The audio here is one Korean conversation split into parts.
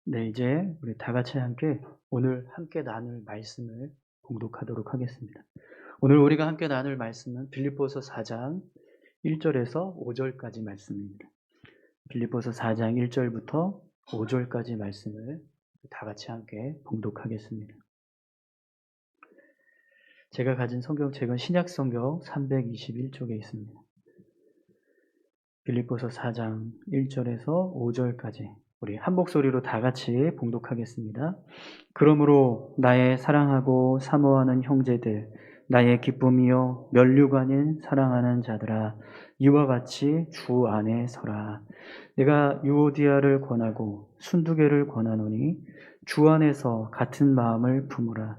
네, 이제 우리 다 같이 함께 오늘 함께 나눌 말씀을 봉독하도록 하겠습니다. 오늘 우리가 함께 나눌 말씀은 빌립보서 4장 1절에서 5절까지 말씀입니다. 빌립보서 4장 1절부터 5절까지 말씀을 다 같이 함께 봉독하겠습니다. 제가 가진 성경책은 신약성경 321쪽에 있습니다. 빌립보서 4장 1절에서 5절까지 우리 한 목소리로 다 같이 봉독하겠습니다. 그러므로 나의 사랑하고 사모하는 형제들, 나의 기쁨이요 면류가 아닌 사랑하는 자들아, 이와 같이 주 안에 서라. 내가 유오디아를 권하고 순두개를 권하노니 주 안에서 같은 마음을 품으라.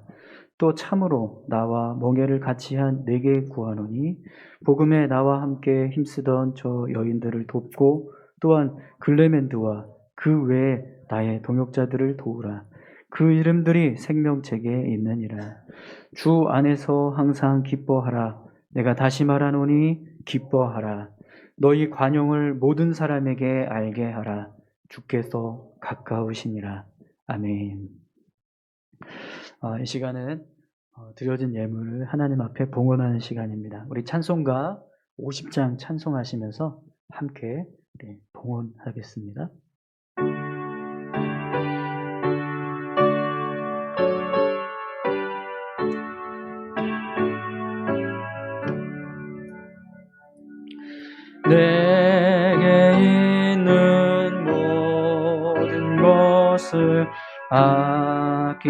또 참으로 나와 멍에를 같이 한 내게 구하노니 복음에 나와 함께 힘쓰던 저 여인들을 돕고 또한 글레멘드와 그 외에 나의 동역자들을 도우라. 그 이름들이 생명책에 있느니라. 주 안에서 항상 기뻐하라. 내가 다시 말하노니 기뻐하라. 너희 관용을 모든 사람에게 알게 하라. 주께서 가까우시니라. 아멘. 이 시간은 드려진 예물을 하나님 앞에 봉헌하는 시간입니다. 우리 찬송가 50장 찬송하시면서 함께 봉헌하겠습니다. 내게 있는 모든 것을 아낌없이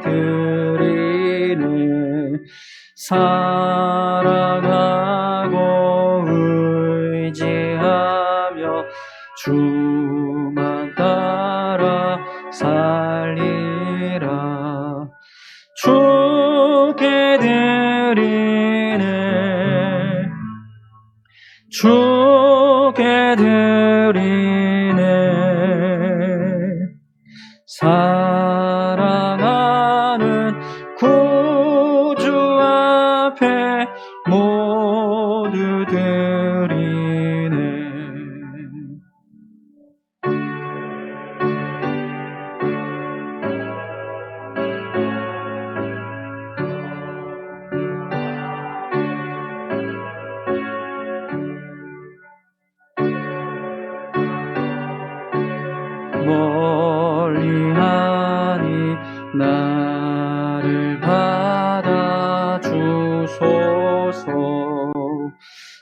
드리네. 사랑하고 의지하며 주만 따라 살리라. 주께 드리네. 주께 드리네. 사랑하는 구주 앞에 모두 드리네. 멀리하니 나를 받아 주소서.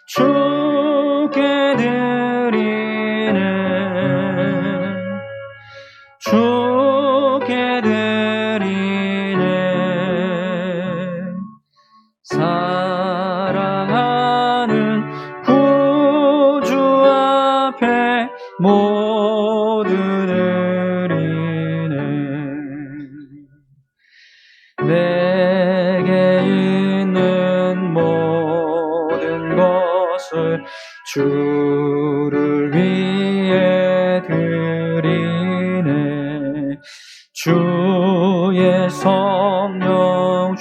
주께 드리네. 주께 드리네. 사랑하는 구주 앞에 모두 드리네. 내게 있는 모든 것을 주를 위해 드리네. 주의 성령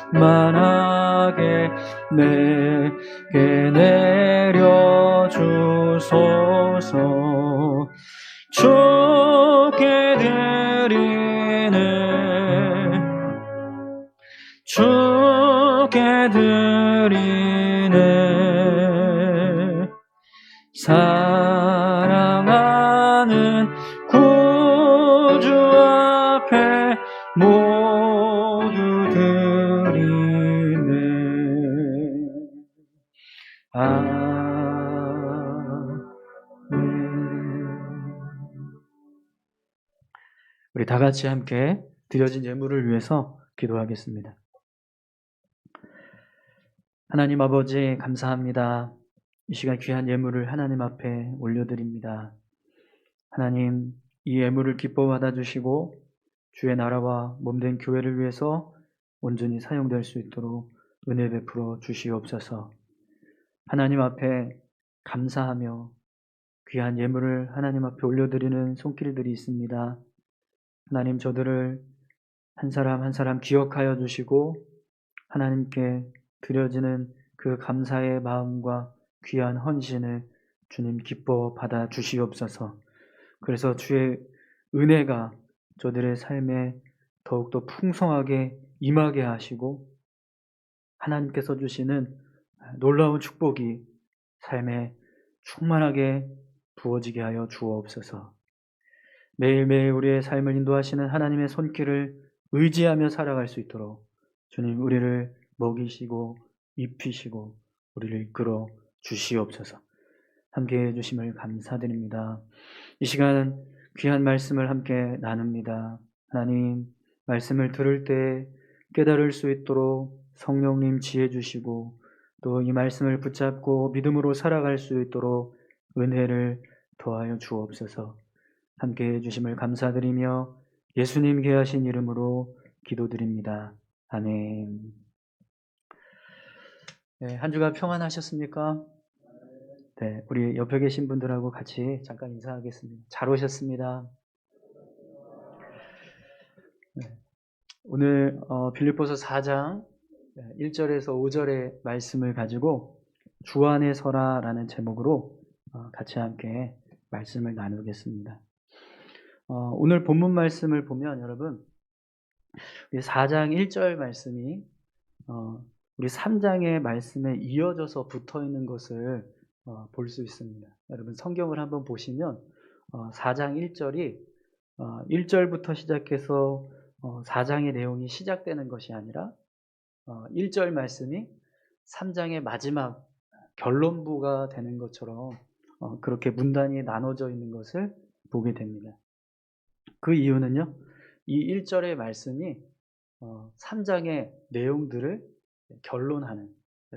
충만하게 내게 내려주소서. 주께 드리네. 주께 드리네. 사랑하는 구주 앞에 모두 드리네. 우리 다 같이 함께 드려진 예물을 위해서 기도하겠습니다. 하나님 아버지, 감사합니다. 이 시간 귀한 예물을 하나님 앞에 올려드립니다. 하나님, 이 예물을 기뻐 받아주시고 주의 나라와 몸된 교회를 위해서 온전히 사용될 수 있도록 은혜 베풀어 주시옵소서. 하나님 앞에 감사하며 귀한 예물을 하나님 앞에 올려드리는 손길들이 있습니다. 하나님, 저들을 한 사람 한 사람 기억하여 주시고 하나님께 드려지는 그 감사의 마음과 귀한 헌신을 주님 기뻐 받아 주시옵소서. 그래서 주의 은혜가 저들의 삶에 더욱더 풍성하게 임하게 하시고 하나님께서 주시는 놀라운 축복이 삶에 충만하게 부어지게 하여 주옵소서. 매일매일 우리의 삶을 인도하시는 하나님의 손길을 의지하며 살아갈 수 있도록 주님 우리를 먹이시고 입히시고 우리를 이끌어 주시옵소서. 함께해 주심을 감사드립니다. 이 시간 귀한 말씀을 함께 나눕니다. 하나님, 말씀을 들을 때 깨달을 수 있도록 성령님 지혜 주시고 또 이 말씀을 붙잡고 믿음으로 살아갈 수 있도록 은혜를 더하여 주옵소서. 함께해 주심을 감사드리며 예수님 귀하신 이름으로 기도드립니다. 아멘. 네, 한 주간 평안하셨습니까? 네, 우리 옆에 계신 분들하고 같이 잠깐 인사하겠습니다. 잘 오셨습니다. 네, 오늘 빌립보서 4장 1절에서 5절의 말씀을 가지고 주 안에 서라라는 제목으로 같이 함께 말씀을 나누겠습니다. 오늘 본문 말씀을 보면 여러분 우리 4장 1절 말씀이 우리 3장의 말씀에 이어져서 붙어 있는 것을 볼 수 있습니다. 여러분 성경을 한번 보시면 4장 1절이 1절부터 시작해서 4장의 내용이 시작되는 것이 아니라 1절 말씀이 3장의 마지막 결론부가 되는 것처럼 그렇게 문단이 나눠져 있는 것을 보게 됩니다. 그 이유는요, 이 1절의 말씀이 3장의 내용들을 결론하는,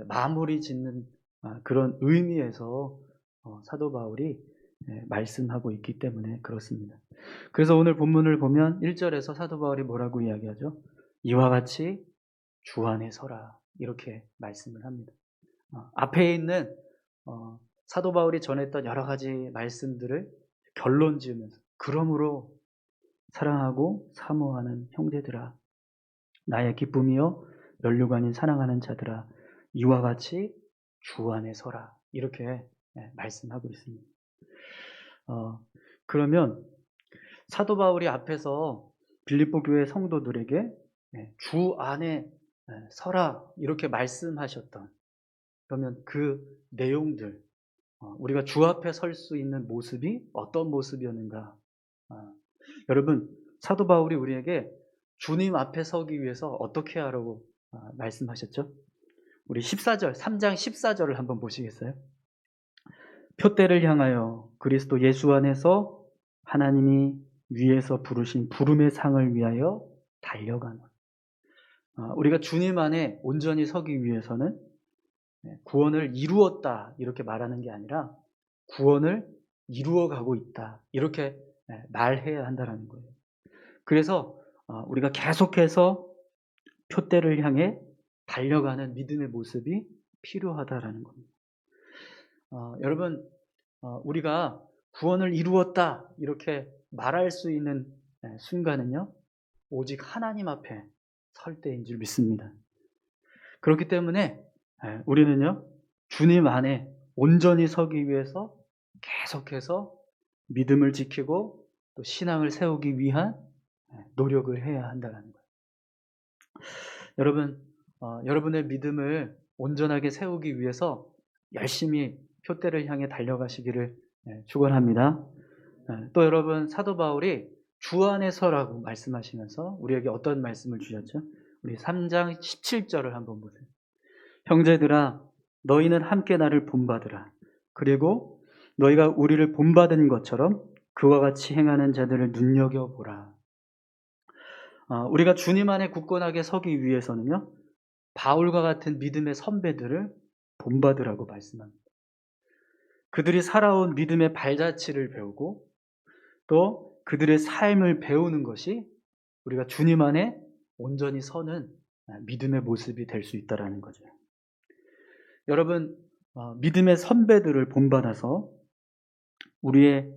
마무리 짓는 그런 의미에서 사도 바울이 말씀하고 있기 때문에 그렇습니다. 그래서 오늘 본문을 보면 1절에서 사도 바울이 뭐라고 이야기하죠? 이와 같이 주 안에 서라, 이렇게 말씀을 합니다. 앞에 있는 사도 바울이 전했던 여러 가지 말씀들을 결론 지으면서 그러므로 사랑하고 사모하는 형제들아, 나의 기쁨이요 면류관인 사랑하는 자들아, 이와 같이 주 안에 서라, 이렇게 말씀하고 있습니다. 그러면 사도 바울이 앞에서 빌립보 교회 성도들에게 주 안에 서라 이렇게 말씀하셨던, 그러면 그 내용들, 우리가 주 앞에 설 수 있는 모습이 어떤 모습이었는가? 여러분, 사도 바울이 우리에게 주님 앞에 서기 위해서 어떻게 하라고 말씀하셨죠? 우리 14절, 3장 14절을 한번 보시겠어요? 표대를 향하여 그리스도 예수 안에서 하나님이 위에서 부르신 부름의 상을 위하여 달려가는, 우리가 주님 안에 온전히 서기 위해서는 구원을 이루었다 이렇게 말하는 게 아니라 구원을 이루어가고 있다 이렇게 말해야 한다는 거예요. 그래서 우리가 계속해서 표대를 향해 달려가는 믿음의 모습이 필요하다라는 겁니다. 여러분, 우리가 구원을 이루었다 이렇게 말할 수 있는 순간은요, 오직 하나님 앞에 설 때인 줄 믿습니다. 그렇기 때문에 우리는요, 주님 안에 온전히 서기 위해서 계속해서 믿음을 지키고 또 신앙을 세우기 위한 노력을 해야 한다는 거예요. 여러분, 여러분의 믿음을 온전하게 세우기 위해서 열심히 표대를 향해 달려가시기를 축원합니다. 또 여러분, 사도 바울이 주 안에 서라고 말씀하시면서 우리에게 어떤 말씀을 주셨죠? 우리 3장 17절을 한번 보세요. 형제들아, 너희는 함께 나를 본받으라. 그리고 너희가 우리를 본받은 것처럼 그와 같이 행하는 자들을 눈여겨보라. 우리가 주님 안에 굳건하게 서기 위해서는요, 바울과 같은 믿음의 선배들을 본받으라고 말씀합니다. 그들이 살아온 믿음의 발자취를 배우고 또 그들의 삶을 배우는 것이 우리가 주님 안에 온전히 서는 믿음의 모습이 될 수 있다는 거죠. 여러분, 믿음의 선배들을 본받아서 우리의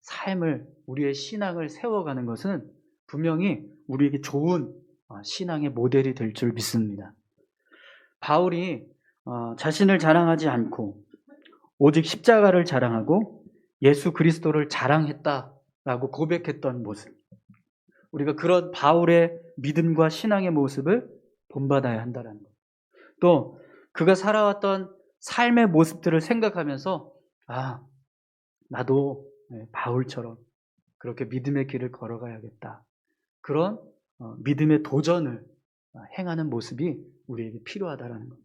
삶을, 우리의 신앙을 세워가는 것은 분명히 우리에게 좋은 신앙의 모델이 될 줄 믿습니다. 바울이 자신을 자랑하지 않고 오직 십자가를 자랑하고 예수 그리스도를 자랑했다라고 고백했던 모습. 우리가 그런 바울의 믿음과 신앙의 모습을 본받아야 한다는 것. 또 그가 살아왔던 삶의 모습들을 생각하면서 나도 바울처럼 그렇게 믿음의 길을 걸어가야겠다. 그런 믿음의 도전을 행하는 모습이 우리에게 필요하다라는 것.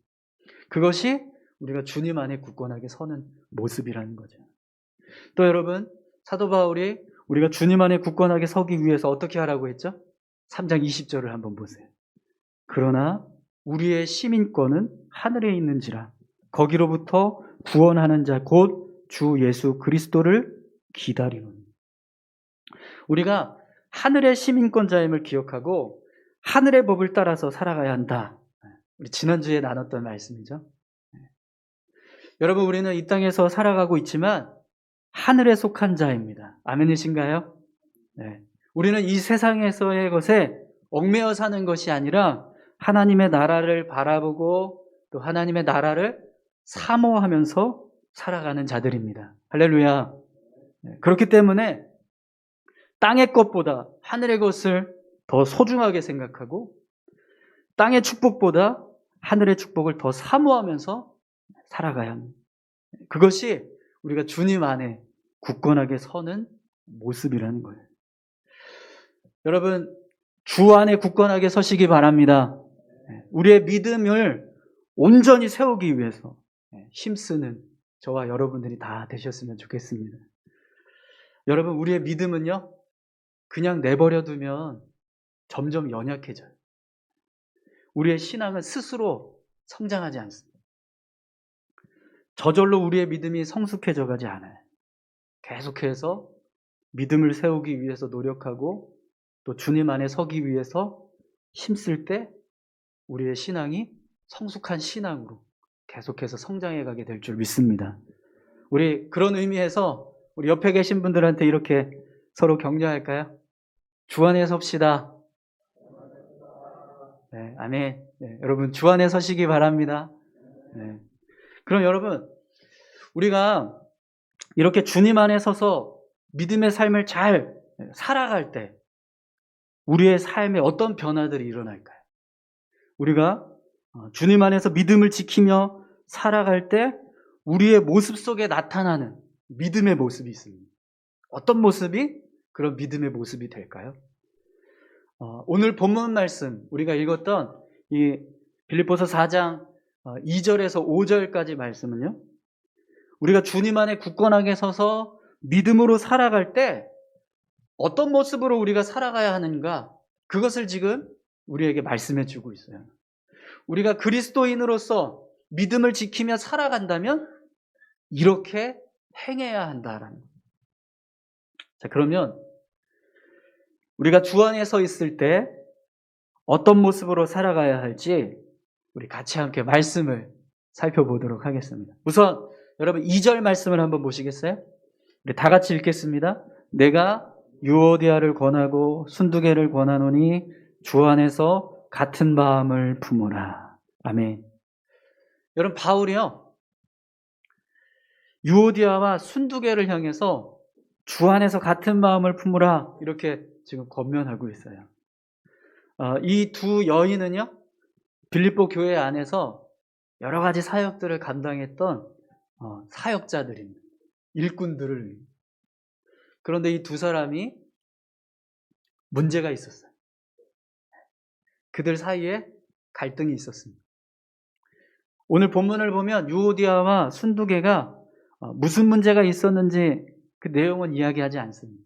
그것이 우리가 주님 안에 굳건하게 서는 모습이라는 거죠. 또 여러분, 사도 바울이 우리가 주님 안에 굳건하게 서기 위해서 어떻게 하라고 했죠? 3장 20절을 한번 보세요. 그러나 우리의 시민권은 하늘에 있는지라 거기로부터 구원하는 자 곧 주 예수 그리스도를 기다리노니. 우리가 하늘의 시민권자임을 기억하고 하늘의 법을 따라서 살아가야 한다. 우리 지난주에 나눴던 말씀이죠. 여러분, 우리는 이 땅에서 살아가고 있지만 하늘에 속한 자입니다. 아멘이신가요? 네. 우리는 이 세상에서의 것에 얽매여 사는 것이 아니라 하나님의 나라를 바라보고 또 하나님의 나라를 사모하면서 살아가는 자들입니다. 할렐루야. 네. 그렇기 때문에 땅의 것보다 하늘의 것을 더 소중하게 생각하고 땅의 축복보다 하늘의 축복을 더 사모하면서 살아가야 합니다. 그것이 우리가 주님 안에 굳건하게 서는 모습이라는 거예요. 여러분, 주 안에 굳건하게 서시기 바랍니다. 우리의 믿음을 온전히 세우기 위해서 힘쓰는 저와 여러분들이 다 되셨으면 좋겠습니다. 여러분, 우리의 믿음은요, 그냥 내버려 두면 점점 연약해져요. 우리의 신앙은 스스로 성장하지 않습니다. 저절로 우리의 믿음이 성숙해져 가지 않아요. 계속해서 믿음을 세우기 위해서 노력하고 또 주님 안에 서기 위해서 힘쓸 때 우리의 신앙이 성숙한 신앙으로 계속해서 성장해 가게 될 줄 믿습니다. 우리 그런 의미에서 우리 옆에 계신 분들한테 이렇게 서로 격려할까요? 주 안에 섭시다. 네, 아멘. 네, 여러분 주 안에 서시기 바랍니다. 네. 그럼 여러분, 우리가 이렇게 주님 안에 서서 믿음의 삶을 잘 살아갈 때 우리의 삶에 어떤 변화들이 일어날까요? 우리가 주님 안에서 믿음을 지키며 살아갈 때 우리의 모습 속에 나타나는 믿음의 모습이 있습니다. 어떤 모습이 그런 믿음의 모습이 될까요? 오늘 본문 말씀 우리가 읽었던 이 빌립보서 4장 2절에서 5절까지 말씀은요, 우리가 주님 안에 굳건하게 서서 믿음으로 살아갈 때 어떤 모습으로 우리가 살아가야 하는가, 그것을 지금 우리에게 말씀해 주고 있어요. 우리가 그리스도인으로서 믿음을 지키며 살아간다면 이렇게 행해야 한다라는 거예요. 자, 그러면 우리가 주 안에 서 있을 때 어떤 모습으로 살아가야 할지 우리 같이 함께 말씀을 살펴보도록 하겠습니다. 우선 여러분 2절 말씀을 한번 보시겠어요? 우리 다 같이 읽겠습니다. 내가 유오디아를 권하고 순두개를 권하노니 주 안에서 같은 마음을 품으라. 아멘. 여러분, 바울이요, 유오디아와 순두개를 향해서 주 안에서 같은 마음을 품으라 이렇게 지금 권면하고 있어요. 이 두 여인은요, 빌립보 교회 안에서 여러 가지 사역들을 감당했던 사역자들입니다. 일꾼들을. 그런데 이 두 사람이 문제가 있었어요. 그들 사이에 갈등이 있었습니다. 오늘 본문을 보면 유오디아와 순두개가 무슨 문제가 있었는지 그 내용은 이야기하지 않습니다.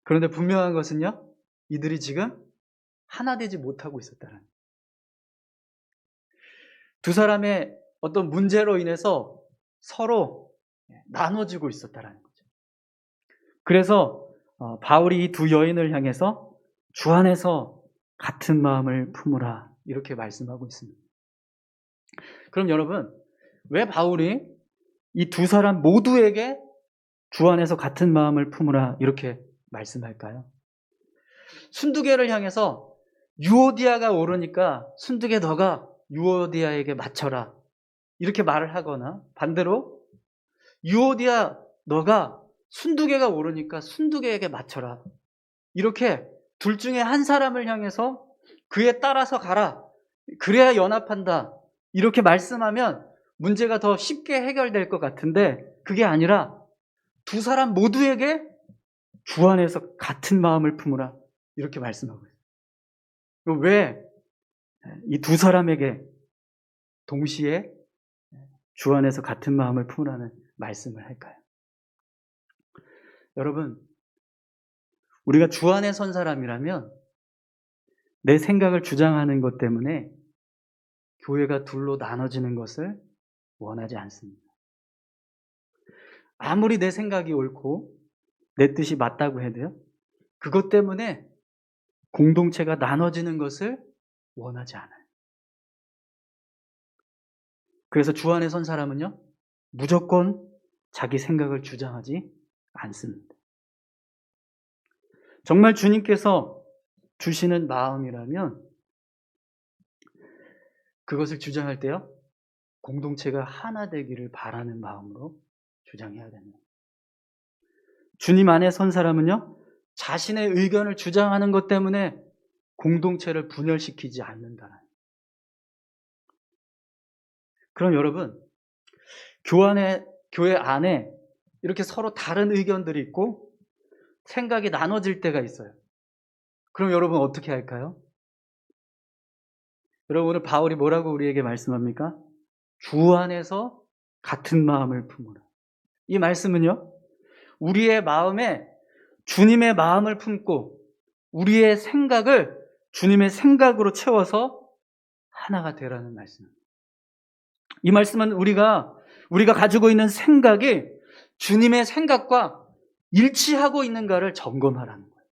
그런데 분명한 것은요, 이들이 지금 하나 되지 못하고 있었다는 거예요. 두 사람의 어떤 문제로 인해서 서로 나눠지고 있었다는 거죠. 그래서 바울이 이 두 여인을 향해서 주 안에서 같은 마음을 품으라 이렇게 말씀하고 있습니다. 그럼 여러분, 왜 바울이 이 두 사람 모두에게 주 안에서 같은 마음을 품으라 이렇게 말씀할까요? 순두개를 향해서 유오디아가 오르니까 순두개 너가 유오디아에게 맞춰라 이렇게 말을 하거나, 반대로 유오디아 너가 순두개가 오르니까 순두개에게 맞춰라. 이렇게 둘 중에 한 사람을 향해서 그에 따라서 가라. 그래야 연합한다. 이렇게 말씀하면 문제가 더 쉽게 해결될 것 같은데 그게 아니라 두 사람 모두에게 주 안에서 같은 마음을 품으라. 이렇게 말씀하고 있어요. 왜 이 두 사람에게 동시에 주 안에서 같은 마음을 품으라는 말씀을 할까요? 여러분, 우리가 주 안에 선 사람이라면 내 생각을 주장하는 것 때문에 교회가 둘로 나눠지는 것을 원하지 않습니다. 아무리 내 생각이 옳고 내 뜻이 맞다고 해도요, 그것 때문에 공동체가 나눠지는 것을 원하지 않아요. 그래서 주 안에 선 사람은요, 무조건 자기 생각을 주장하지 않습니다. 정말 주님께서 주시는 마음이라면 그것을 주장할 때요, 공동체가 하나 되기를 바라는 마음으로 주장해야 됩니다. 주님 안에 선 사람은요, 자신의 의견을 주장하는 것 때문에 공동체를 분열시키지 않는다. 그럼 여러분, 교회 안에 이렇게 서로 다른 의견들이 있고 생각이 나눠질 때가 있어요. 그럼 여러분 어떻게 할까요? 여러분, 오늘 바울이 뭐라고 우리에게 말씀합니까? 주 안에서 같은 마음을 품으라. 이 말씀은요, 우리의 마음에 주님의 마음을 품고 우리의 생각을 주님의 생각으로 채워서 하나가 되라는 말씀입니다. 이 말씀은 우리가 가지고 있는 생각이 주님의 생각과 일치하고 있는가를 점검하라는 거예요.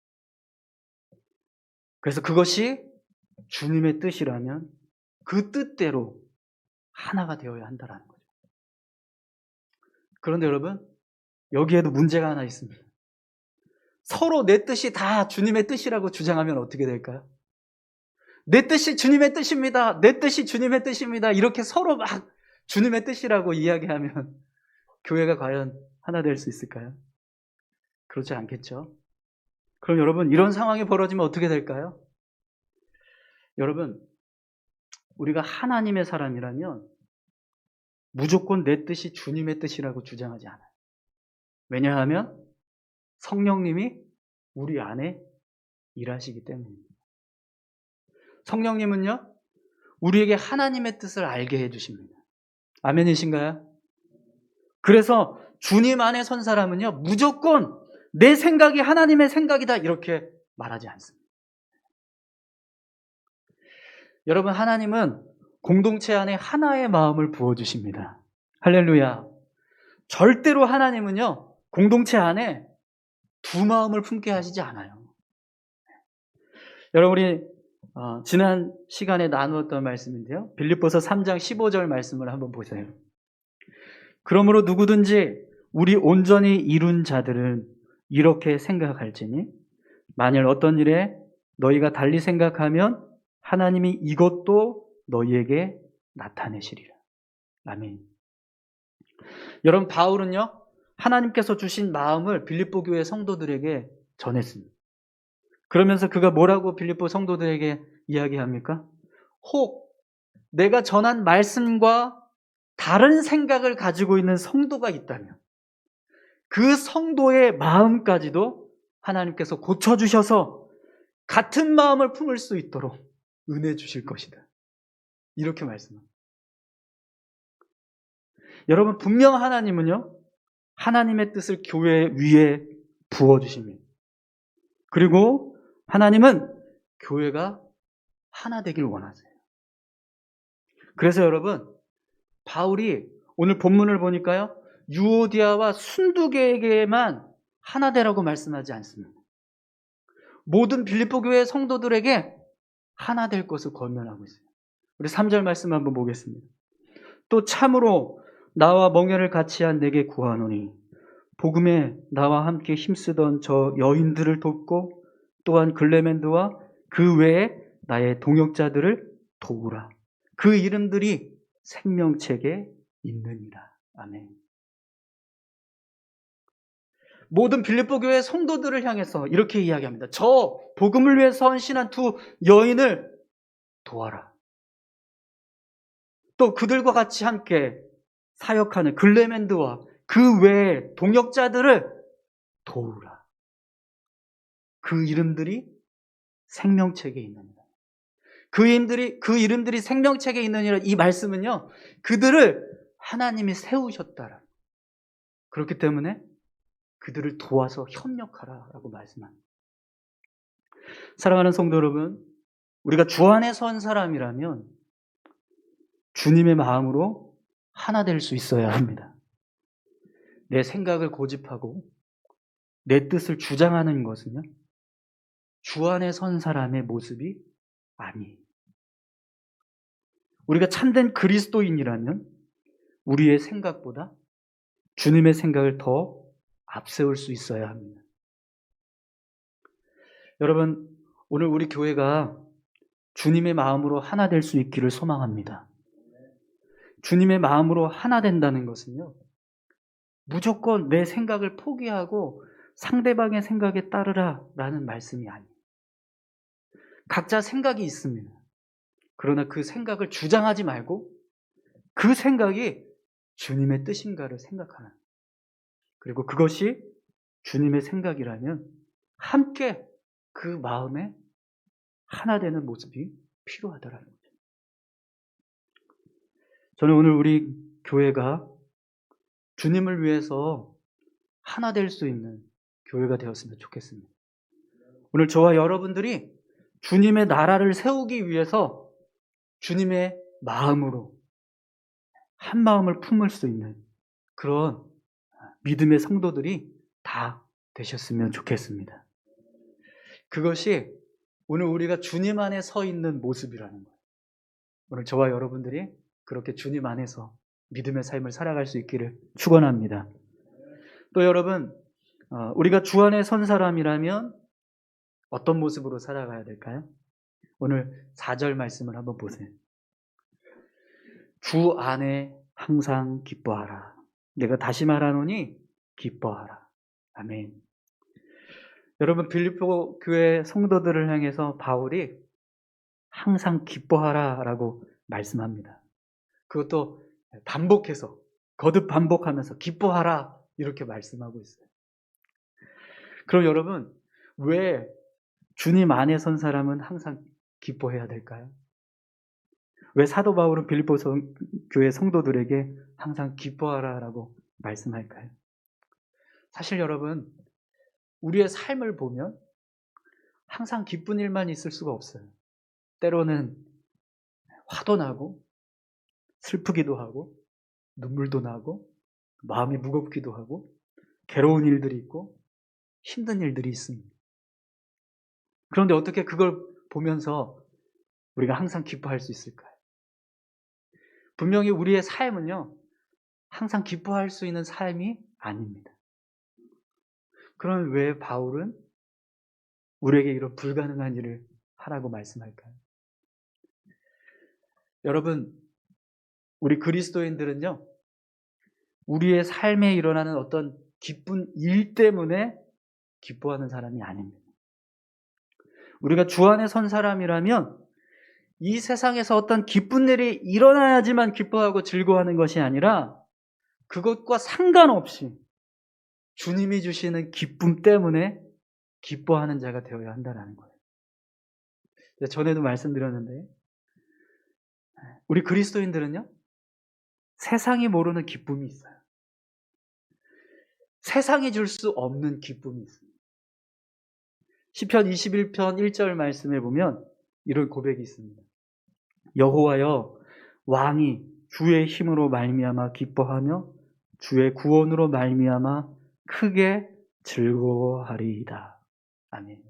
그래서 그것이 주님의 뜻이라면 그 뜻대로 하나가 되어야 한다는 거죠. 그런데 여러분, 여기에도 문제가 하나 있습니다. 서로 내 뜻이 다 주님의 뜻이라고 주장하면 어떻게 될까요? 내 뜻이 주님의 뜻입니다. 내 뜻이 주님의 뜻입니다. 이렇게 서로 막 주님의 뜻이라고 이야기하면 교회가 과연 하나 될 수 있을까요? 그렇지 않겠죠. 그럼 여러분, 이런 상황이 벌어지면 어떻게 될까요? 여러분, 우리가 하나님의 사람이라면 무조건 내 뜻이 주님의 뜻이라고 주장하지 않아요. 왜냐하면 성령님이 우리 안에 일하시기 때문입니다. 성령님은요, 우리에게 하나님의 뜻을 알게 해주십니다. 아멘이신가요? 그래서 주님 안에 선 사람은요, 무조건 내 생각이 하나님의 생각이다 이렇게 말하지 않습니다. 여러분, 하나님은 공동체 안에 하나의 마음을 부어주십니다. 할렐루야. 절대로 하나님은요, 공동체 안에 두 마음을 품게 하시지 않아요. 여러분, 우리 지난 시간에 나누었던 말씀인데요, 빌립보서 3장 15절 말씀을 한번 보세요. 그러므로 누구든지 우리 온전히 이룬 자들은 이렇게 생각할지니 만일 어떤 일에 너희가 달리 생각하면 하나님이 이것도 너희에게 나타내시리라. 아멘. 여러분, 바울은요, 하나님께서 주신 마음을 빌립보 교회 성도들에게 전했습니다. 그러면서 그가 뭐라고 빌립보 성도들에게 이야기합니까? 혹 내가 전한 말씀과 다른 생각을 가지고 있는 성도가 있다면 그 성도의 마음까지도 하나님께서 고쳐주셔서 같은 마음을 품을 수 있도록 은혜 주실 것이다. 이렇게 말씀합니다. 여러분, 분명 하나님은요, 하나님의 뜻을 교회 위에 부어주십니다. 그리고 하나님은 교회가 하나 되길 원하세요. 그래서 여러분, 바울이 오늘 본문을 보니까요, 유오디아와 순두개에게만 하나 되라고 말씀하지 않습니다. 모든 빌립보 교회 성도들에게 하나 될 것을 권면하고 있어요. 우리 3절 말씀 한번 보겠습니다. 또 참으로 나와 멍에를 같이 한 내게 구하노니 복음에 나와 함께 힘쓰던 저 여인들을 돕고 또한 글레멘드와 그 외에 나의 동역자들을 도우라. 그 이름들이 생명책에 있느니라. 아멘. 모든 빌립보 교회 성도들을 향해서 이렇게 이야기합니다. 저 복음을 위해서 헌신한 두 여인을 도와라. 또 그들과 같이 함께 사역하는 글레멘드와 그 외의 동역자들을 도우라. 그 이름들이 생명책에 있느니라. 그 이름들이 생명책에 있느니라. 이 말씀은요, 그들을 하나님이 세우셨다라. 그렇기 때문에 그들을 도와서 협력하라라고 말씀합니다. 사랑하는 성도 여러분, 우리가 주 안에 선 사람이라면 주님의 마음으로 하나 될 수 있어야 합니다. 내 생각을 고집하고 내 뜻을 주장하는 것은요, 주 안에 선 사람의 모습이 아니에요. 우리가 참된 그리스도인이라면 우리의 생각보다 주님의 생각을 더 앞세울 수 있어야 합니다. 여러분, 오늘 우리 교회가 주님의 마음으로 하나 될 수 있기를 소망합니다. 주님의 마음으로 하나 된다는 것은요, 무조건 내 생각을 포기하고 상대방의 생각에 따르라 라는 말씀이 아니에요. 각자 생각이 있습니다. 그러나 그 생각을 주장하지 말고 그 생각이 주님의 뜻인가를 생각하는, 그리고 그것이 주님의 생각이라면 함께 그 마음에 하나 되는 모습이 필요하다라는 거죠. 저는 오늘 우리 교회가 주님을 위해서 하나 될 수 있는 교회가 되었으면 좋겠습니다. 오늘 저와 여러분들이 주님의 나라를 세우기 위해서 주님의 마음으로 한 마음을 품을 수 있는 그런 믿음의 성도들이 다 되셨으면 좋겠습니다. 그것이 오늘 우리가 주님 안에 서 있는 모습이라는 거예요. 오늘 저와 여러분들이 그렇게 주님 안에서 믿음의 삶을 살아갈 수 있기를 축원합니다. 또 여러분, 우리가 주 안에 선 사람이라면 어떤 모습으로 살아가야 될까요? 오늘 4절 말씀을 한번 보세요. 주 안에 항상 기뻐하라. 내가 다시 말하노니 기뻐하라. 아멘. 여러분, 빌립보 교회 성도들을 향해서 바울이 항상 기뻐하라 라고 말씀합니다. 그것도 반복해서, 거듭 반복하면서 기뻐하라 이렇게 말씀하고 있어요. 그럼 여러분, 왜 주님 안에 선 사람은 항상 기뻐해야 될까요? 왜 사도 바울은 빌립보 교회 성도들에게 항상 기뻐하라라고 말씀할까요? 사실 여러분, 우리의 삶을 보면 항상 기쁜 일만 있을 수가 없어요. 때로는 화도 나고 슬프기도 하고 눈물도 나고 마음이 무겁기도 하고 괴로운 일들이 있고 힘든 일들이 있습니다. 그런데 어떻게 그걸 보면서 우리가 항상 기뻐할 수 있을까요? 분명히 우리의 삶은요, 항상 기뻐할 수 있는 삶이 아닙니다. 그럼 왜 바울은 우리에게 이런 불가능한 일을 하라고 말씀할까요? 여러분, 우리 그리스도인들은요, 우리의 삶에 일어나는 어떤 기쁜 일 때문에 기뻐하는 사람이 아닙니다. 우리가 주 안에 선 사람이라면 이 세상에서 어떤 기쁜 일이 일어나야지만 기뻐하고 즐거워하는 것이 아니라 그것과 상관없이 주님이 주시는 기쁨 때문에 기뻐하는 자가 되어야 한다는 거예요. 전에도 말씀드렸는데 우리 그리스도인들은요, 세상이 모르는 기쁨이 있어요. 세상이 줄 수 없는 기쁨이 있습니다. 시편 21편 1절 말씀에 보면 이런 고백이 있습니다. 여호와여, 왕이 주의 힘으로 말미암아 기뻐하며 주의 구원으로 말미암아 크게 즐거워하리이다. 아멘.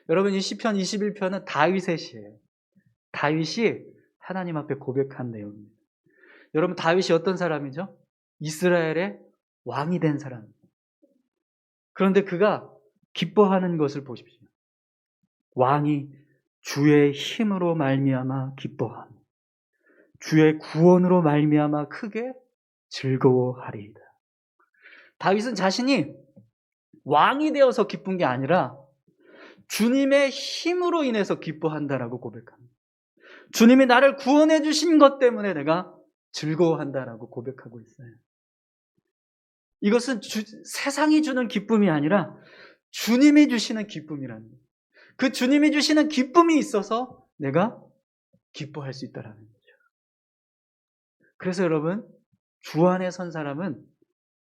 여러분, 이 시편 21편은 다윗의 시예요. 다윗이 하나님 앞에 고백한 내용입니다. 여러분, 다윗이 어떤 사람이죠? 이스라엘의 왕이 된 사람. 그런데 그가 기뻐하는 것을 보십시오. 왕이 주의 힘으로 말미암아 기뻐하며 주의 구원으로 말미암아 크게 즐거워하리이다. 다윗은 자신이 왕이 되어서 기쁜 게 아니라 주님의 힘으로 인해서 기뻐한다라고 고백합니다. 주님이 나를 구원해 주신 것 때문에 내가 즐거워한다라고 고백하고 있어요. 이것은 세상이 주는 기쁨이 아니라 주님이 주시는 기쁨이라는 거예요. 그 주님이 주시는 기쁨이 있어서 내가 기뻐할 수 있다라는 거죠. 그래서 여러분, 주 안에 선 사람은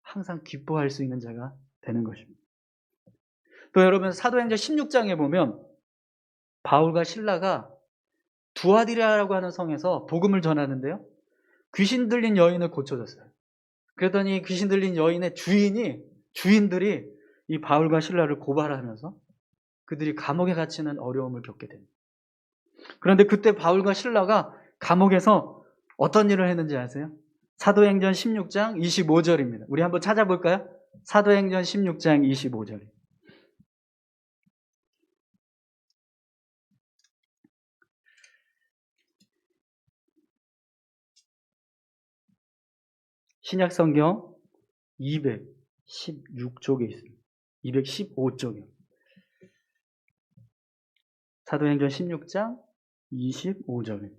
항상 기뻐할 수 있는 자가 되는 것입니다. 또 여러분, 사도행전 16장에 보면 바울과 신라가 두아디라라고 하는 성에서 복음을 전하는데요, 귀신 들린 여인을 고쳐줬어요. 그랬더니 귀신 들린 여인의 주인들이 이 바울과 신라를 고발하면서 그들이 감옥에 갇히는 어려움을 겪게 됩니다. 그런데 그때 바울과 신라가 감옥에서 어떤 일을 했는지 아세요? 사도행전 16장 25절입니다. 우리 한번 찾아볼까요? 사도행전 16장 25절. 신약성경 216쪽에 있습니다. 215쪽이요. 사도행전 16장 25절입니다.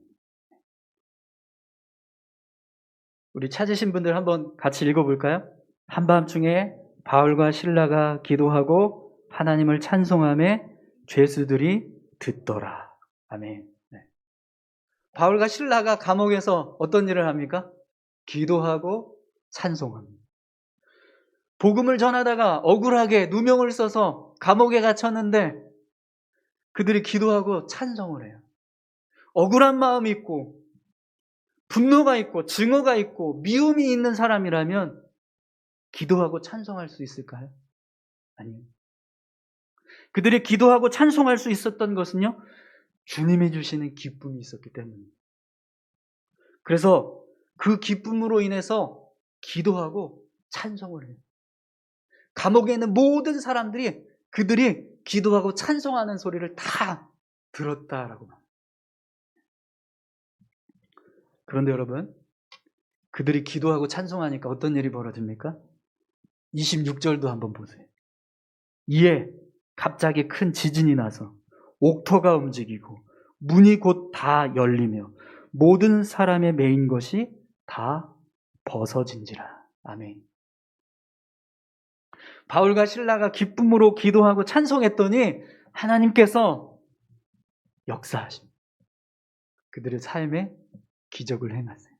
우리 찾으신 분들 한번 같이 읽어볼까요? 한밤중에 바울과 신라가 기도하고 하나님을 찬송하며 죄수들이 듣더라. 아멘. 네. 바울과 신라가 감옥에서 어떤 일을 합니까? 기도하고 찬송합니다. 복음을 전하다가 억울하게 누명을 써서 감옥에 갇혔는데 그들이 기도하고 찬송을 해요. 억울한 마음이 있고 분노가 있고 증오가 있고 미움이 있는 사람이라면 기도하고 찬송할 수 있을까요? 아니요. 그들이 기도하고 찬송할 수 있었던 것은요, 주님이 주시는 기쁨이 있었기 때문입니다. 그래서 그 기쁨으로 인해서 기도하고 찬송을 해요. 감옥에 있는 모든 사람들이 그들이 기도하고 찬송하는 소리를 다 들었다라고 말합니다. 그런데 여러분, 그들이 기도하고 찬송하니까 어떤 일이 벌어집니까? 26절도 한번 보세요. 이에 갑자기 큰 지진이 나서 옥토가 움직이고 문이 곧 다 열리며 모든 사람의 매인 것이 다 벗어진지라. 아멘. 바울과 신라가 기쁨으로 기도하고 찬송했더니 하나님께서 역사하십니다. 그들의 삶에 기적을 행하세요.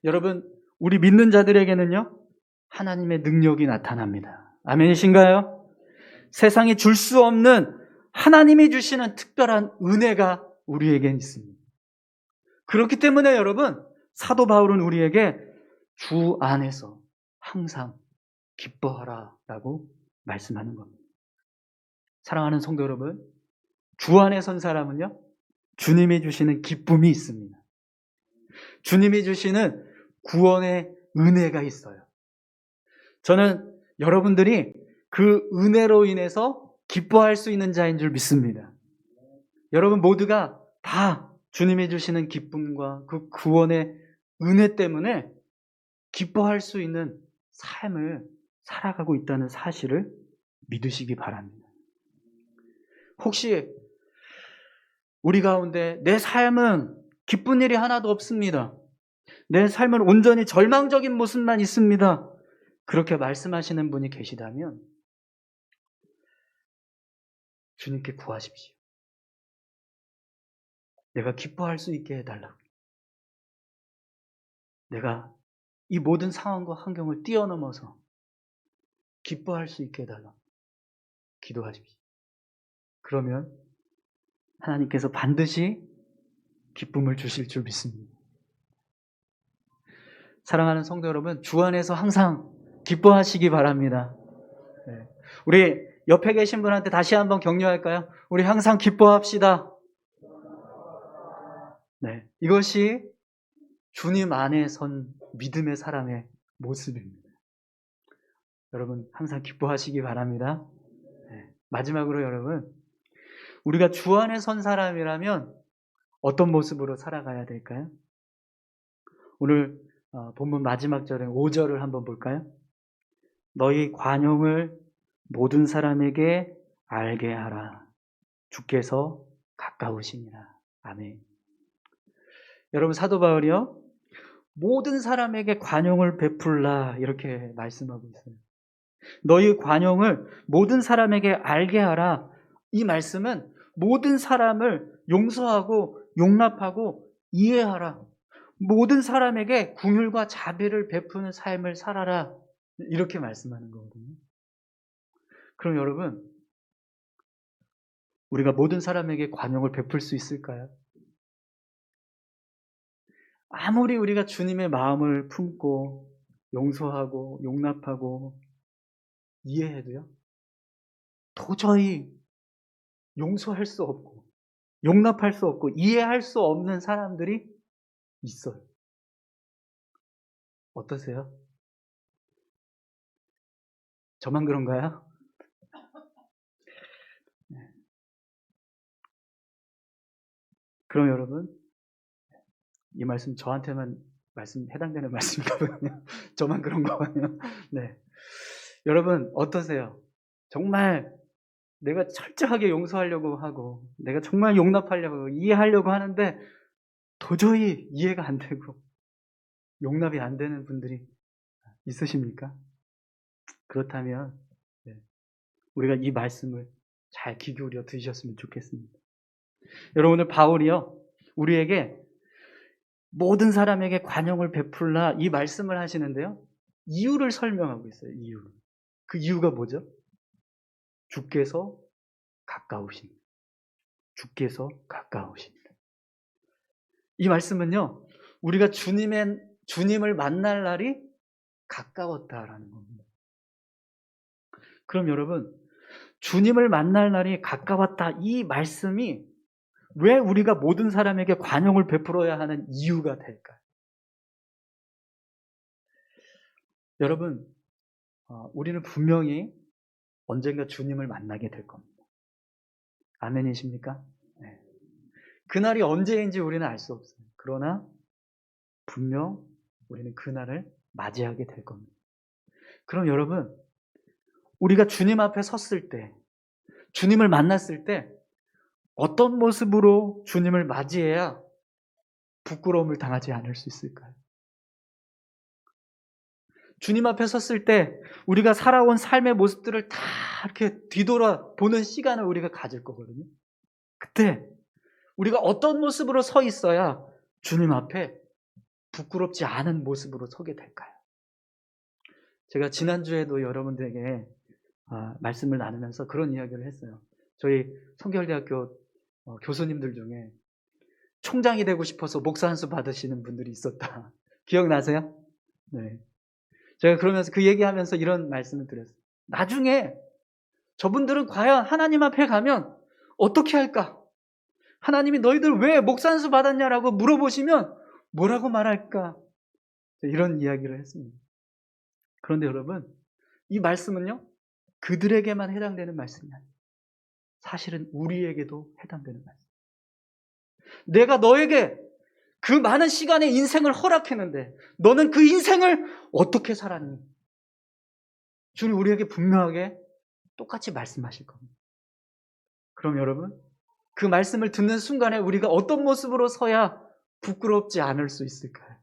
여러분, 우리 믿는 자들에게는요, 하나님의 능력이 나타납니다. 아멘이신가요? 세상이 줄 수 없는 하나님이 주시는 특별한 은혜가 우리에겐 있습니다. 그렇기 때문에 여러분, 사도 바울은 우리에게 주 안에서 항상 기뻐하라 라고 말씀하는 겁니다. 사랑하는 성도 여러분, 주 안에 선 사람은요, 주님이 주시는 기쁨이 있습니다. 주님이 주시는 구원의 은혜가 있어요. 저는 여러분들이 그 은혜로 인해서 기뻐할 수 있는 자인 줄 믿습니다. 여러분 모두가 다 주님이 주시는 기쁨과 그 구원의 은혜 때문에 기뻐할 수 있는 삶을 살아가고 있다는 사실을 믿으시기 바랍니다. 혹시 우리 가운데 내 삶은 기쁜 일이 하나도 없습니다. 내 삶은 온전히 절망적인 모습만 있습니다. 그렇게 말씀하시는 분이 계시다면 주님께 구하십시오. 내가 기뻐할 수 있게 해달라고. 내가 이 모든 상황과 환경을 뛰어넘어서 기뻐할 수 있게 해달라고 기도하십시오. 그러면 하나님께서 반드시 기쁨을 주실 줄 믿습니다. 사랑하는 성도 여러분, 주 안에서 항상 기뻐하시기 바랍니다. 네. 우리 옆에 계신 분한테 다시 한번 격려할까요? 우리 항상 기뻐합시다. 네, 이것이 주님 안에 선 믿음의 사람의 모습입니다. 여러분 항상 기뻐하시기 바랍니다. 네. 마지막으로 여러분, 우리가 주 안에 선 사람이라면 어떤 모습으로 살아가야 될까요? 오늘 본문 마지막 절에 5절을 한번 볼까요? 너희 관용을 모든 사람에게 알게 하라. 주께서 가까우시니라. 아멘. 여러분, 사도 바울이요, 모든 사람에게 관용을 베풀라 이렇게 말씀하고 있어요. 너희 관용을 모든 사람에게 알게 하라. 이 말씀은 모든 사람을 용서하고 용납하고 이해하라. 모든 사람에게 긍휼과 자비를 베푸는 삶을 살아라. 이렇게 말씀하는 거거든요. 그럼 여러분, 우리가 모든 사람에게 관용을 베풀 수 있을까요? 아무리 우리가 주님의 마음을 품고 용서하고 용납하고 이해해도요, 도저히 용서할 수 없고 용납할 수 없고 이해할 수 없는 사람들이 있어요. 어떠세요? 저만 그런가요? 그럼 여러분, 이 말씀 저한테만 해당되는 말씀인가 보요. 저만 그런 거군요. 네. 여러분, 어떠세요? 정말 내가 철저하게 용서하려고 하고, 내가 정말 용납하려고, 이해하려고 하는데, 도저히 이해가 안 되고, 용납이 안 되는 분들이 있으십니까? 그렇다면, 네, 우리가 이 말씀을 잘 귀 기울여 들으셨으면 좋겠습니다. 여러분, 오늘 바울이요, 우리에게 모든 사람에게 관용을 베풀라 이 말씀을 하시는데요, 이유를 설명하고 있어요. 이유. 그 이유가 뭐죠? 주께서 가까우십니다. 주께서 가까우십니다. 이 말씀은요, 우리가 주님을 만날 날이 가까웠다라는 겁니다. 그럼 여러분, 주님을 만날 날이 가까웠다 이 말씀이 왜 우리가 모든 사람에게 관용을 베풀어야 하는 이유가 될까요? 여러분, 우리는 분명히 언젠가 주님을 만나게 될 겁니다. 아멘이십니까? 네. 그날이 언제인지 우리는 알 수 없어요. 그러나 분명 우리는 그날을 맞이하게 될 겁니다. 그럼 여러분, 우리가 주님 앞에 섰을 때, 주님을 만났을 때 어떤 모습으로 주님을 맞이해야 부끄러움을 당하지 않을 수 있을까요? 주님 앞에 섰을 때 우리가 살아온 삶의 모습들을 다 이렇게 뒤돌아보는 시간을 우리가 가질 거거든요. 그때 우리가 어떤 모습으로 서 있어야 주님 앞에 부끄럽지 않은 모습으로 서게 될까요? 제가 지난주에도 여러분들에게 말씀을 나누면서 그런 이야기를 했어요. 저희 성결대학교 교수님들 중에 총장이 되고 싶어서 목사 한 수 받으시는 분들이 있었다. 기억나세요? 네. 제가 그러면서 그 얘기하면서 이런 말씀을 드렸어요. 나중에 저분들은 과연 하나님 앞에 가면 어떻게 할까? 하나님이 너희들 왜 목사 한 수 받았냐라고 물어보시면 뭐라고 말할까? 이런 이야기를 했습니다. 그런데 여러분, 이 말씀은요, 그들에게만 해당되는 말씀이 아니에요. 사실은 우리에게도 해당되는 말씀. 내가 너에게 그 많은 시간의 인생을 허락했는데 너는 그 인생을 어떻게 살았니? 주님 우리에게 분명하게 똑같이 말씀하실 겁니다. 그럼 여러분, 그 말씀을 듣는 순간에 우리가 어떤 모습으로 서야 부끄럽지 않을 수 있을까요?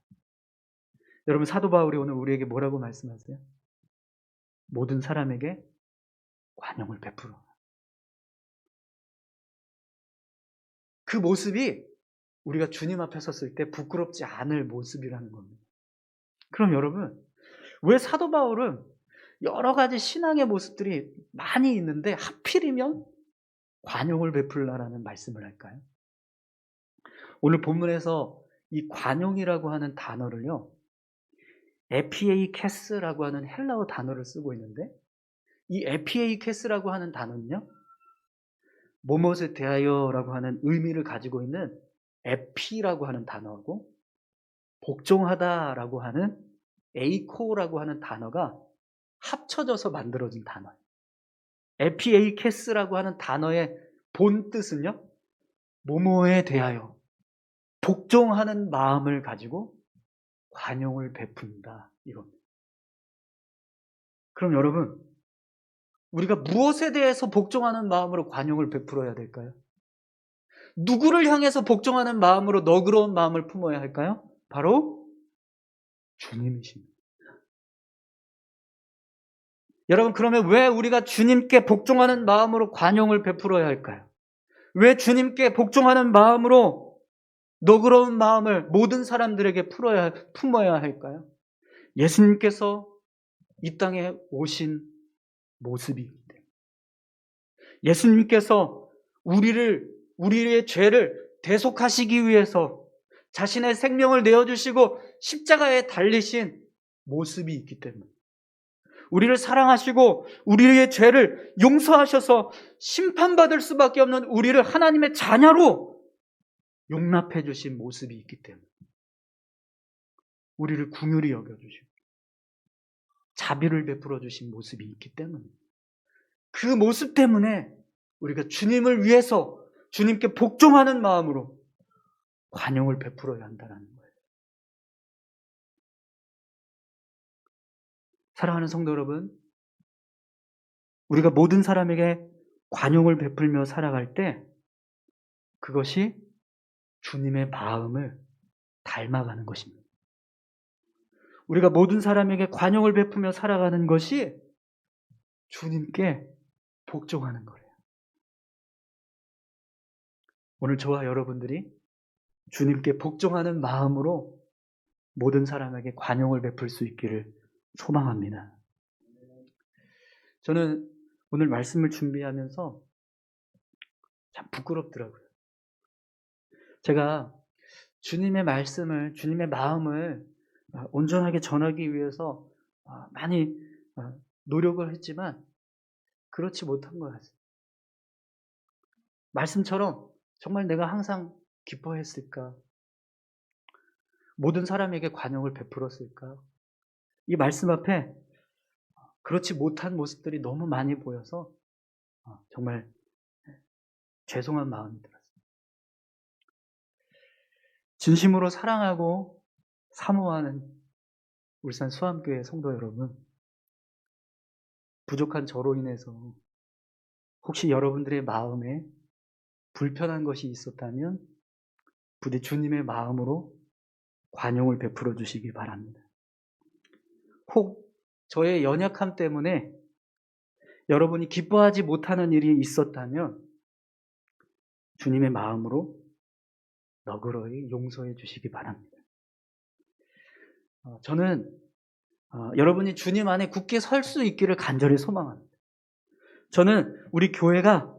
여러분, 사도 바울이 오늘 우리에게 뭐라고 말씀하세요? 모든 사람에게 관용을 베풀어. 그 모습이 우리가 주님 앞에 섰을 때 부끄럽지 않을 모습이라는 겁니다. 그럼 여러분, 왜 사도 바울은 여러 가지 신앙의 모습들이 많이 있는데 하필이면 관용을 베풀라라는 말씀을 할까요? 오늘 본문에서 이 관용이라고 하는 단어를요, 에피에이케스라고 하는 헬라어 단어를 쓰고 있는데, 이 에피에이케스라고 하는 단어는요, 뭐뭇에 대하여라고 하는 의미를 가지고 있는 에피라고 하는 단어하고 복종하다라고 하는 에이코라고 하는 단어가 합쳐져서 만들어진 단어예요. 에피에이케스라고 하는 단어의 본 뜻은요, 뭐뭐에 대하여 복종하는 마음을 가지고 관용을 베푼다 이겁니다. 그럼 여러분, 우리가 무엇에 대해서 복종하는 마음으로 관용을 베풀어야 될까요? 누구를 향해서 복종하는 마음으로 너그러운 마음을 품어야 할까요? 바로 주님이십니다. 여러분, 그러면 왜 우리가 주님께 복종하는 마음으로 관용을 베풀어야 할까요? 왜 주님께 복종하는 마음으로 너그러운 마음을 모든 사람들에게 품어야 할까요? 예수님께서 이 땅에 오신 모습이기 때문에, 예수님께서 우리의 죄를 대속하시기 위해서 자신의 생명을 내어주시고 십자가에 달리신 모습이 있기 때문에, 우리를 사랑하시고 우리의 죄를 용서하셔서 심판받을 수밖에 없는 우리를 하나님의 자녀로 용납해 주신 모습이 있기 때문에, 우리를 긍휼히 여겨주시고 자비를 베풀어 주신 모습이 있기 때문에, 그 모습 때문에 우리가 주님을 위해서 주님께 복종하는 마음으로 관용을 베풀어야 한다는 거예요. 사랑하는 성도 여러분, 우리가 모든 사람에게 관용을 베풀며 살아갈 때 그것이 주님의 마음을 닮아가는 것입니다. 우리가 모든 사람에게 관용을 베풀며 살아가는 것이 주님께 복종하는 거예요. 오늘 저와 여러분들이 주님께 복종하는 마음으로 모든 사람에게 관용을 베풀 수 있기를 소망합니다. 저는 오늘 말씀을 준비하면서 참 부끄럽더라고요. 제가 주님의 말씀을, 주님의 마음을 온전하게 전하기 위해서 많이 노력을 했지만 그렇지 못한 것 같아요. 말씀처럼 정말 내가 항상 기뻐했을까? 모든 사람에게 관용을 베풀었을까? 이 말씀 앞에 그렇지 못한 모습들이 너무 많이 보여서 정말 죄송한 마음이 들었어요. 진심으로 사랑하고 사모하는 울산 수암교회 성도 여러분, 부족한 저로 인해서 혹시 여러분들의 마음에 불편한 것이 있었다면 부디 주님의 마음으로 관용을 베풀어 주시기 바랍니다. 혹 저의 연약함 때문에 여러분이 기뻐하지 못하는 일이 있었다면 주님의 마음으로 너그러이 용서해 주시기 바랍니다. 저는 여러분이 주님 안에 굳게 설 수 있기를 간절히 소망합니다. 저는 우리 교회가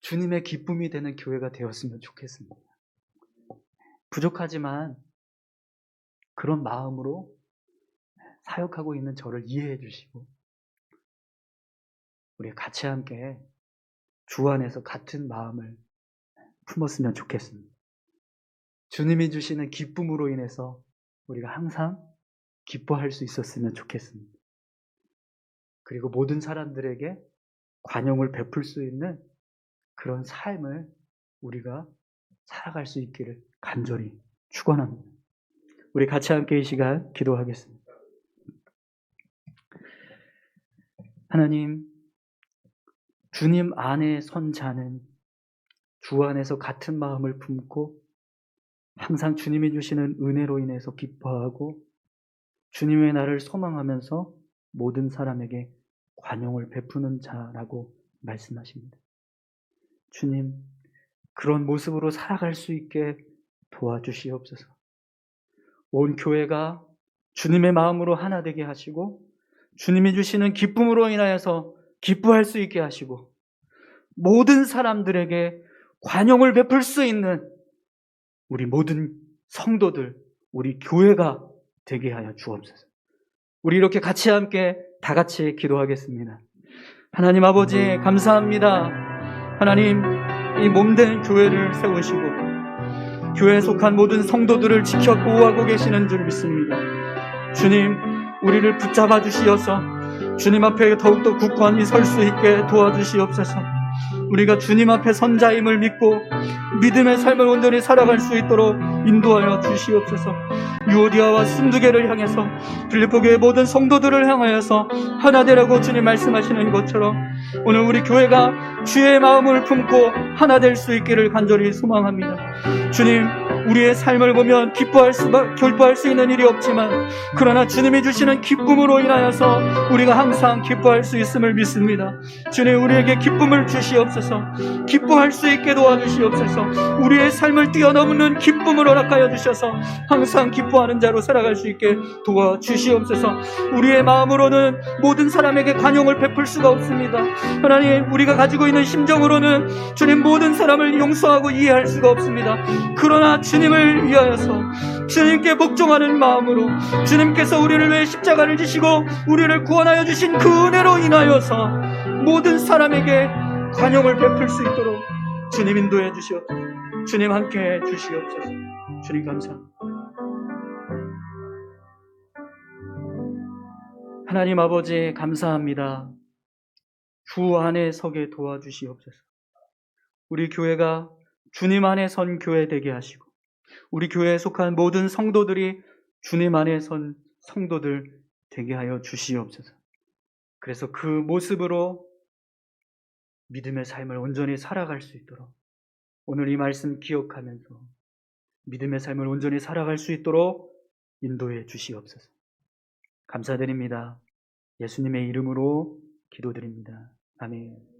주님의 기쁨이 되는 교회가 되었으면 좋겠습니다. 부족하지만 그런 마음으로 사역하고 있는 저를 이해해 주시고 우리 같이 함께 주 안에서 같은 마음을 품었으면 좋겠습니다. 주님이 주시는 기쁨으로 인해서 우리가 항상 기뻐할 수 있었으면 좋겠습니다. 그리고 모든 사람들에게 관용을 베풀 수 있는 그런 삶을 우리가 살아갈 수 있기를 간절히 축원합니다. 우리 같이 함께 이 시간 기도하겠습니다. 하나님, 주님 안에 선 자는 주 안에서 같은 마음을 품고 항상 주님이 주시는 은혜로 인해서 기뻐하고 주님의 나를 소망하면서 모든 사람에게 관용을 베푸는 자라고 말씀하십니다. 주님, 그런 모습으로 살아갈 수 있게 도와주시옵소서. 온 교회가 주님의 마음으로 하나 되게 하시고 주님이 주시는 기쁨으로 인하여서 기뻐할 수 있게 하시고 모든 사람들에게 관용을 베풀 수 있는 우리 모든 성도들, 우리 교회가 되게 하여 주옵소서. 우리 이렇게 같이 함께 다 같이 기도하겠습니다. 하나님 아버지 감사합니다. 하나님, 이 몸된 교회를 세우시고 교회에 속한 모든 성도들을 지켜 보호하고 계시는 줄 믿습니다. 주님, 우리를 붙잡아 주시어서 주님 앞에 더욱더 굳건히 설 수 있게 도와주시옵소서. 우리가 주님 앞에 선 자임을 믿고 믿음의 삶을 온전히 살아갈 수 있도록 인도하여 주시옵소서. 유오디아와 순두개를 향해서 빌립보교의 모든 성도들을 향하여서 하나 되라고 주님 말씀하시는 것처럼 오늘 우리 교회가 주의 마음을 품고 하나 될 수 있기를 간절히 소망합니다. 주님, 우리의 삶을 보면 기뻐할 수 있는 일이 없지만 그러나 주님이 주시는 기쁨으로 인하여서 우리가 항상 기뻐할 수 있음을 믿습니다. 주님, 우리에게 기쁨을 주시옵소서. 기뻐할 수 있게 도와주시옵소서. 우리의 삶을 뛰어넘는 기쁨을 허락하여 주셔서 항상 기뻐하는 자로 살아갈 수 있게 도와주시옵소서. 우리의 마음으로는 모든 사람에게 관용을 베풀 수가 없습니다. 하나님, 우리가 가지고 있는 심정으로는 주님 모든 사람을 용서하고 이해할 수가 없습니다. 그러나 주님을 위하여서 주님께 복종하는 마음으로 주님께서 우리를 위해 십자가를 지시고 우리를 구원하여 주신 그 은혜로 인하여서 모든 사람에게 관용을 베풀 수 있도록 주님 인도해 주시옵소서. 주님 함께해 주시옵소서. 주님 감사합니다. 하나님 아버지 감사합니다. 주 안에 서게 도와주시옵소서. 우리 교회가 주님 안에 선 교회 되게 하시고 우리 교회에 속한 모든 성도들이 주님 안에 선 성도들 되게 하여 주시옵소서. 그래서 그 모습으로 믿음의 삶을 온전히 살아갈 수 있도록 오늘 이 말씀 기억하면서 믿음의 삶을 온전히 살아갈 수 있도록 인도해 주시옵소서. 감사드립니다. 예수님의 이름으로 기도드립니다. 아멘.